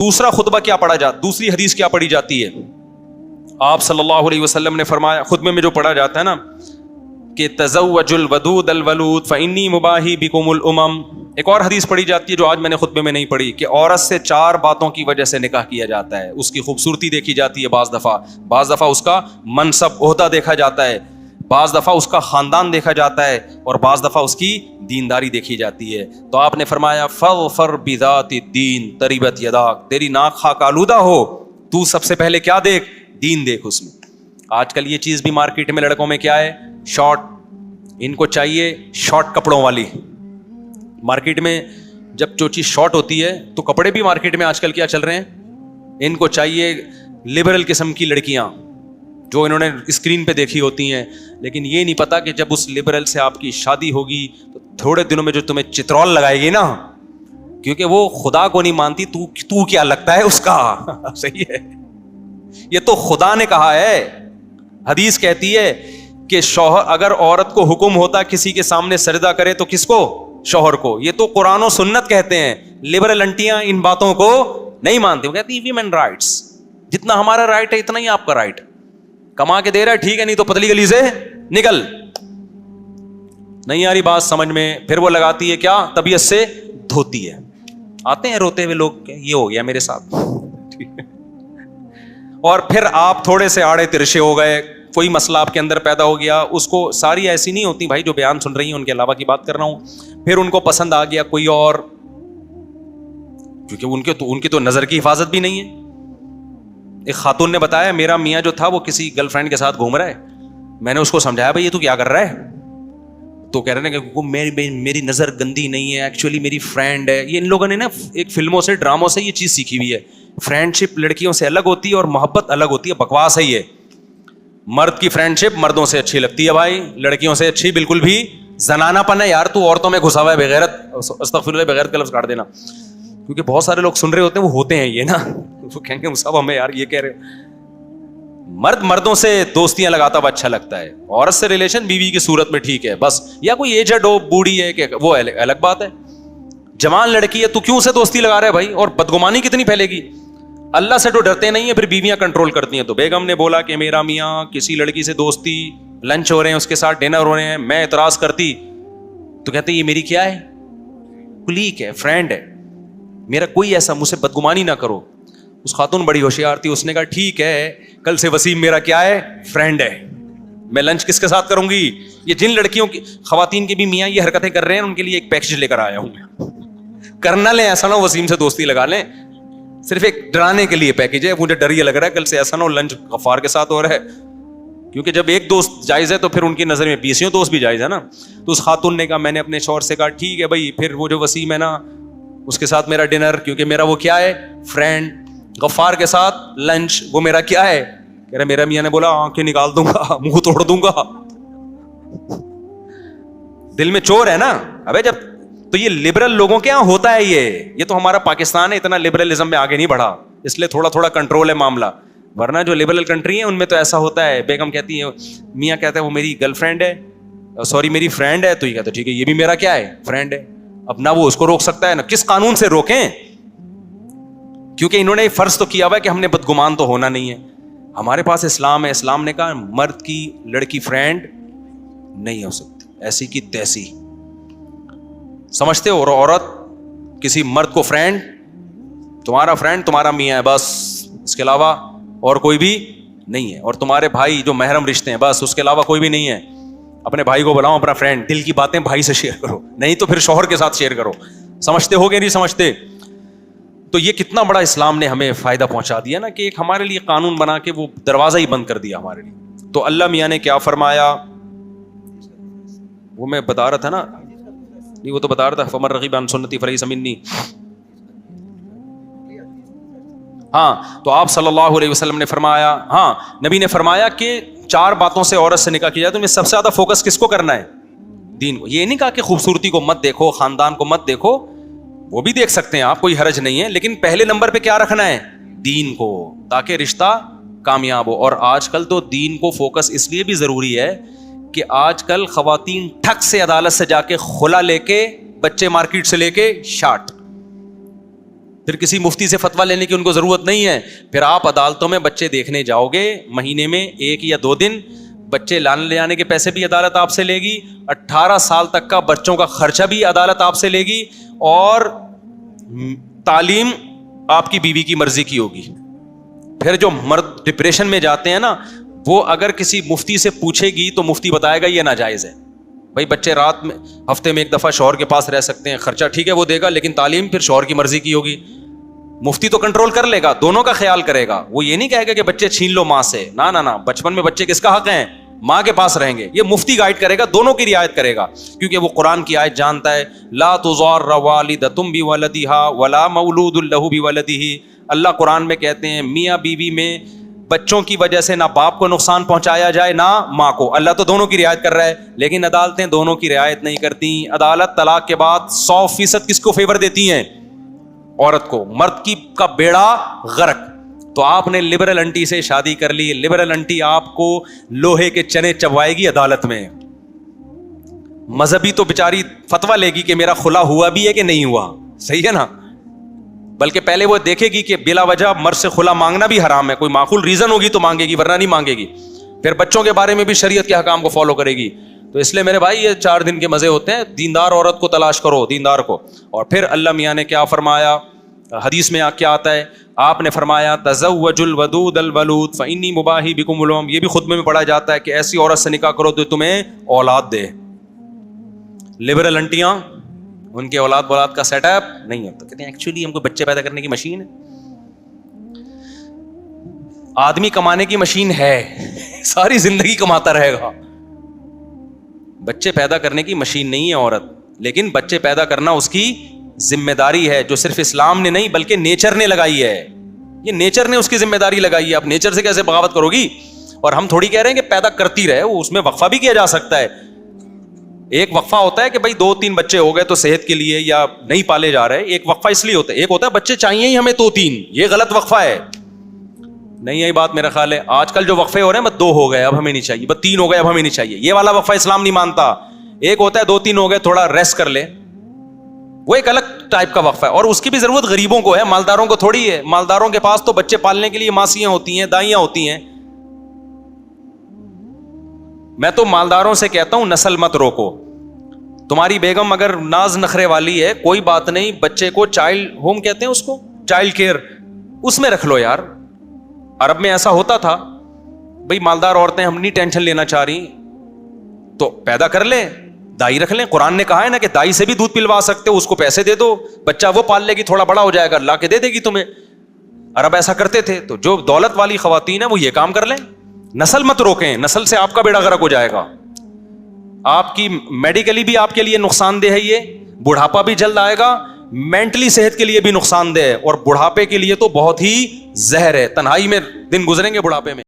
دوسرا خطبہ کیا پڑھا جاتا، دوسری حدیث کیا پڑھی جاتی ہے؟ آپ صلی اللہ علیہ وسلم نے فرمایا، خطبے میں جو پڑھا جاتا ہے نا کہ تزوج الودود الولود فانی مباہی بکم الامم. ایک اور حدیث پڑھی جاتی ہے جو آج میں نے خطبے میں نہیں پڑھی، کہ عورت سے 4 باتوں کی وجہ سے نکاح کیا جاتا ہے. اس کی خوبصورتی دیکھی جاتی ہے، بعض دفعہ اس کا منصب عہدہ دیکھا جاتا ہے، بعض دفعہ اس کا خاندان دیکھا جاتا ہے، اور بعض دفعہ اس کی دینداری دیکھی جاتی ہے. تو آپ نے فرمایا فاظفر بذات الدین تربت یداک، تیری ناک خاک آلودہ ہو، تو سب سے پہلے کیا دیکھ؟ دین دیکھ اس میں. آج کل یہ چیز بھی مارکیٹ میں لڑکوں میں کیا ہے؟ شارٹ. ان کو چاہیے شارٹ کپڑوں والی. مارکیٹ میں جب جو چیز شارٹ ہوتی ہے تو کپڑے بھی مارکیٹ میں آج کل کیا چل رہے ہیں؟ ان کو چاہیے لبرل قسم کی لڑکیاں جو انہوں نے اسکرین پہ دیکھی ہوتی ہیں، لیکن یہ نہیں پتا کہ جب اس لبرل سے آپ کی شادی ہوگی تو تھوڑے دنوں میں جو تمہیں چترول لگائے گی نا، کیونکہ وہ خدا کو نہیں مانتی، تو کیا لگتا ہے اس کا؟ صحیح ہے، یہ تو خدا نے کہا ہے. حدیث کہتی ہے کہ شوہر، اگر عورت کو حکم ہوتا کسی کے سامنے سجدہ کرے تو کس کو؟ شوہر کو. یہ تو قرآن و سنت کہتے ہیں. لبرل انٹیاں ان باتوں کو نہیں مانتی، وہ کہتی ہیں ویمن رائٹس، جتنا ہمارا رائٹ ہے اتنا ہی آپ کا رائٹ. کما کے دے رہا ہے ٹھیک ہے، نہیں تو پتلی گلی سے نکل. نہیں آ رہی بات سمجھ میں؟ پھر وہ لگاتی ہے کیا؟ طبیعت سے دھوتی ہے. آتے ہیں روتے ہوئے لوگ، یہ ہو گیا میرے ساتھ. اور پھر آپ تھوڑے سے آڑے ترشے ہو گئے، کوئی مسئلہ آپ کے اندر پیدا ہو گیا. اس کو ساری ایسی نہیں ہوتی بھائی جو بیان سن رہی ہیں، ان کے علاوہ کی بات کر رہا ہوں. پھر ان کو پسند آ گیا کوئی اور، کیونکہ ان کی تو نظر کی حفاظت بھی نہیں ہے. ایک خاتون نے بتایا میرا میاں جو تھا وہ کسی گرل فرینڈ کے ساتھ گھوم رہا ہے. میں نے اس کو سمجھایا بھائی یہ تو کیا کر رہا ہے؟ تو کہہ رہے ہیں کہ میری نظر گندی نہیں ہے، ایکچولی میری فرینڈ ہے. یہ ان لوگوں نے نا ایک فلموں سے ڈراموں سے یہ چیز سیکھی ہوئی ہے. فرینڈ شپ لڑکیوں سے الگ ہوتی ہے اور محبت الگ ہوتی ہے. بکواس ہے یہ. مرد کی فرینڈ شپ مردوں سے اچھی لگتی ہے بھائی، لڑکیوں سے اچھی بالکل بھی. زنانہ پن ہے یار، تو عورتوں میں گھسا ہوا ہے بغیرت. استغفر اللہ، بغیرت کا لفظ کاٹ دینا، کیونکہ بہت سارے لوگ سن رہے ہوتے ہیں وہ ہوتے ہیں یہ نا، وہ کہیں گے صاحب ہمیں یار یہ کہہ رہے. مرد مردوں سے دوستیاں لگاتا ہوا اچھا لگتا ہے، عورت سے ریلیشن بیوی کی صورت میں ٹھیک ہے بس، یا کوئی ایجڈ ہو بوڑھی ہے کہ وہ الگ بات ہے. جوان لڑکی ہے تو کیوں سے دوستی لگا رہا ہے بھائی؟ اور بدگمانی کتنی پھیلے گی. اللہ سے تو ڈرتے نہیں ہیں، پھر بیویاں کنٹرول کرتی ہیں. تو بیگم نے بولا کہ میرا میاں کسی لڑکی سے دوستی، لنچ ہو رہے ہیں اس کے ساتھ، ڈنر ہو رہے ہیں، میں اعتراض کرتی تو کہتے یہ میری کیا ہے؟ کلیگ ہے، فرینڈ ہے میرا، کوئی ایسا مجھ سے بدگمانی نہ کرو. اس خاتون بڑی ہوشیار تھی، اس نے کہا ٹھیک ہے کل سے وسیم میرا کیا ہے؟ فرینڈ ہے. میں لنچ کس کے ساتھ کروں گی؟ یہ جن لڑکیوں کی خواتین کے بھی میاں یہ حرکتیں کر رہے ہیں ان کے لیے ایک پیکج لے کر آیا ہوں. کرنا لیں ایسا نہ ہو وسیم سے دوستی لگا لیں، صرف ایک ڈرانے کے لیے پیکج ہے. مجھے ڈر یہ لگ رہا ہے کل سے ایسا نہ ہو لنچ غفار کے ساتھ ہو رہا ہے، کیونکہ جب ایک دوست جائز ہے تو پھر ان کی نظر میں 20 دوست بھی جائز ہے نا. تو اس خاتون نے کہا، میں نے اپنے شوہر سے کہا ٹھیک ہے بھائی، پھر وہ جو وسیم ہے نا اس کے ساتھ میرا ڈنر، کیونکہ میرا وہ کیا ہے؟ فرینڈ. غفار کے ساتھ لنچ وہ میرا کیا ہے؟ کہہ رہا میرا میاں نے بولا آنکھیں نکال دوں گا، منہ توڑ دوں گا. دل میں چور ہے نا. ابے جب تو یہ لبرل لوگوں کے یہاں ہوتا ہے یہ تو ہمارا پاکستان ہے اتنا لبرلزم میں آگے نہیں بڑھا، اس لیے تھوڑا تھوڑا کنٹرول ہے معاملہ. ورنہ جو لبرل کنٹری ہیں ان میں تو ایسا ہوتا ہے. بیگم کہتی ہے، میاں کہتا ہے وہ میری گرل فرینڈ ہے، سوری میری فرینڈ ہے، تو یہ کہتا ہے ٹھیک ہے یہ بھی میرا کیا ہے؟ فرینڈ ہے. اب نہ وہ اس کو روک سکتا ہے نہ کس قانون سے روکیں، کیونکہ انہوں نے فرض تو کیا ہوا ہے کہ ہم نے بدگمان تو ہونا نہیں ہے. ہمارے پاس اسلام ہے، اسلام نے کہا مرد کی لڑکی فرینڈ نہیں ہو سکتی، ایسی کی تیسی. سمجھتے ہو؟ اور عورت کسی مرد کو فرینڈ، فرینڈ تمہارا میاں ہے بس، اس کے علاوہ اور کوئی بھی نہیں ہے. اور تمہارے بھائی جو محرم رشتے ہیں بس، اس کے علاوہ کوئی بھی نہیں ہے. اپنے بھائی کو بلاؤ اپنا فرینڈ، دل کی باتیں بھائی سے شیئر کرو، نہیں تو پھر شوہر کے ساتھ شیئر کرو. سمجھتے ہو گے نہیں سمجھتے؟ تو یہ کتنا بڑا اسلام نے ہمیں فائدہ پہنچا دیا نا، کہ ایک ہمارے لیے قانون بنا کے وہ دروازہ ہی بند کر دیا ہمارے لیے. تو اللہ میاں نے کیا فرمایا، وہ میں بتا رہا تھا نا، نہیں وہ تو بتا رہا تھا فمن رغب عن سنتی فلیس منی. ہاں تو آپ صلی اللہ علیہ وسلم نے فرمایا، ہاں نبی نے فرمایا کہ 4 باتوں سے عورت سے نکاح کیا جائے تو میں سب سے زیادہ فوکس کس کو کرنا ہے؟ دین کو. یہ نہیں کہا کہ خوبصورتی کو مت دیکھو، خاندان کو مت دیکھو، وہ بھی دیکھ سکتے ہیں آپ، کوئی حرج نہیں ہے، لیکن پہلے نمبر پہ کیا رکھنا ہے؟ دین کو، تاکہ رشتہ کامیاب ہو. اور آج کل تو دین کو فوکس اس لیے بھی ضروری ہے کہ آج کل خواتین ٹھک سے عدالت سے جا کے خلا لے کے، بچے مارکیٹ سے لے کے شارٹ پھر کسی مفتی سے فتویٰ لینے کی ان کو ضرورت نہیں ہے. پھر آپ عدالتوں میں بچے دیکھنے جاؤ گے, مہینے میں 1 یا 2 دن, بچے لانے لے جانے کے پیسے بھی عدالت آپ سے لے گی, 18 سال تک کا بچوں کا خرچہ بھی عدالت آپ سے لے گی, اور تعلیم آپ کی بیوی کی مرضی کی ہوگی. پھر جو مرد ڈپریشن میں جاتے ہیں نا, وہ اگر کسی مفتی سے پوچھے گی تو مفتی بتائے گا یہ ناجائز ہے. بھائی بچے رات میں ہفتے میں 1 دفعہ شوہر کے پاس رہ سکتے ہیں, خرچہ ٹھیک ہے وہ دے گا, لیکن تعلیم پھر شوہر کی مرضی کی ہوگی. مفتی تو کنٹرول کر لے گا, دونوں کا خیال کرے گا, وہ یہ نہیں کہے گا کہ بچے چھین لو ماں سے, نہ, بچپن میں بچے کس کا حق ہیں, ماں کے پاس رہیں گے. یہ مفتی گائیڈ کرے گا, دونوں کی رعایت کرے گا, کیونکہ وہ قرآن کی آیت جانتا ہے, لا تضار والدۃ بولدہا ولا مولود لہ بولدہ. اللہ قرآن میں کہتے ہیں میاں بیوی میں بچوں کی وجہ سے نہ باپ کو نقصان پہنچایا جائے نہ ماں کو. اللہ تو دونوں کی رعایت کر رہا ہے, لیکن عدالتیں دونوں کی رعایت نہیں کرتی. عدالت طلاق کے بعد 100% کس کو فیور دیتی ہیں, عورت کو. مرد کا بیڑا غرق. تو آپ نے لبرل انٹی سے شادی کر لی, لبرل انٹی آپ کو لوہے کے چنے چبوائے گی عدالت میں. مذہبی تو بیچاری فتویٰ لے گی کہ میرا خلا ہوا بھی ہے کہ نہیں ہوا, صحیح ہے نا, بلکہ پہلے وہ دیکھے گی کہ بلا وجہ مرد سے خلا مانگنا بھی حرام ہے, کوئی معقول ریزن ہوگی تو مانگے گی, ورنہ نہیں مانگے گی. پھر بچوں کے بارے میں بھی شریعت کے حکام کو فالو کرے گی. تو اس لیے میرے بھائی یہ 4 دن کے مزے ہوتے ہیں, دیندار عورت کو تلاش کرو, دیندار کو. اور پھر اللہ میاں نے کیا فرمایا, حدیث میں کیا آتا ہے, آپ نے فرمایا تزوج الودود الولود فانی مباحی بکم الامم. یہ بھی خطبے میں پڑھا جاتا ہے کہ ایسی عورت سے نکاح کرو تو تمہیں اولاد دے. لبرل انٹیاں, ان کے اولاد کا سیٹ اپ نہیں ہے, تو کہتے ہیں ایکچولی ہم کو بچے پیدا کرنے کی مشین ہے. آدمی کمانے کی مشین ہے, ساری زندگی کماتا رہے گا. بچے پیدا کرنے کی مشین نہیں ہے عورت, لیکن بچے پیدا کرنا اس کی ذمہ داری ہے, جو صرف اسلام نے نہیں بلکہ نیچر نے لگائی ہے. یہ نیچر نے اس کی ذمہ داری لگائی ہے. اب نیچر سے کیسے بغاوت کرو گی؟ اور ہم تھوڑی کہہ رہے ہیں کہ پیدا کرتی رہے, اس میں وقفہ بھی کیا جا سکتا ہے. ایک وقفہ ہوتا ہے کہ بھائی 2-3 بچے ہو گئے تو صحت کے لیے یا نہیں پالے جا رہے, ایک وقفہ اس لیے ہوتا ہے. ایک ہوتا ہے بچے چاہیے ہی ہمیں 2-3, یہ غلط وقفہ ہے. نہیں یہی بات میرا خیال ہے. آج کل جو وقفے ہو رہے ہیں بس 2 ہو گئے اب ہمیں نہیں چاہیے, بس 3 ہو گئے اب ہمیں نہیں چاہیے, یہ والا وقفہ اسلام نہیں مانتا. ایک ہوتا ہے 2-3 ہو گئے تھوڑا ریسٹ کر لے, وہ ایک الگ ٹائپ کا وقفہ ہے. اور اس کی بھی ضرورت غریبوں کو ہے, مالداروں کو تھوڑی ہے. مالداروں کے پاس تو بچے پالنے کے لیے ماسیاں ہوتی ہیں, دائیاں ہوتی ہیں. میں تو مالداروں سے کہتا ہوں نسل مت روکو. تمہاری بیگم اگر ناز نخرے والی ہے کوئی بات نہیں, بچے کو چائلڈ ہوم کہتے ہیں اس کو, چائلڈ کیئر, اس میں رکھ لو یار. عرب میں ایسا ہوتا تھا, بھئی مالدار عورتیں ہم نہیں ٹینشن لینا چاہ رہی تو پیدا کر لیں, دائی رکھ لیں. قرآن نے کہا ہے نا کہ دائی سے بھی دودھ پلوا سکتے ہو, اس کو پیسے دے دو, بچہ وہ پال لے گی, تھوڑا بڑا ہو جائے گا لا کے دے دے گی تمہیں. عرب ایسا کرتے تھے. تو جو دولت والی خواتین ہیں وہ یہ کام کر لیں. نسل مت روکیں, نسل سے آپ کا بیڑا غرق ہو جائے گا. آپ کی میڈیکلی بھی آپ کے لیے نقصان دہ ہے, یہ بڑھاپا بھی جلد آئے گا, مینٹلی صحت کے لیے بھی نقصان دہ ہے, اور بڑھاپے کے لیے تو بہت ہی زہر ہے. تنہائی میں دن گزریں گے بڑھاپے میں.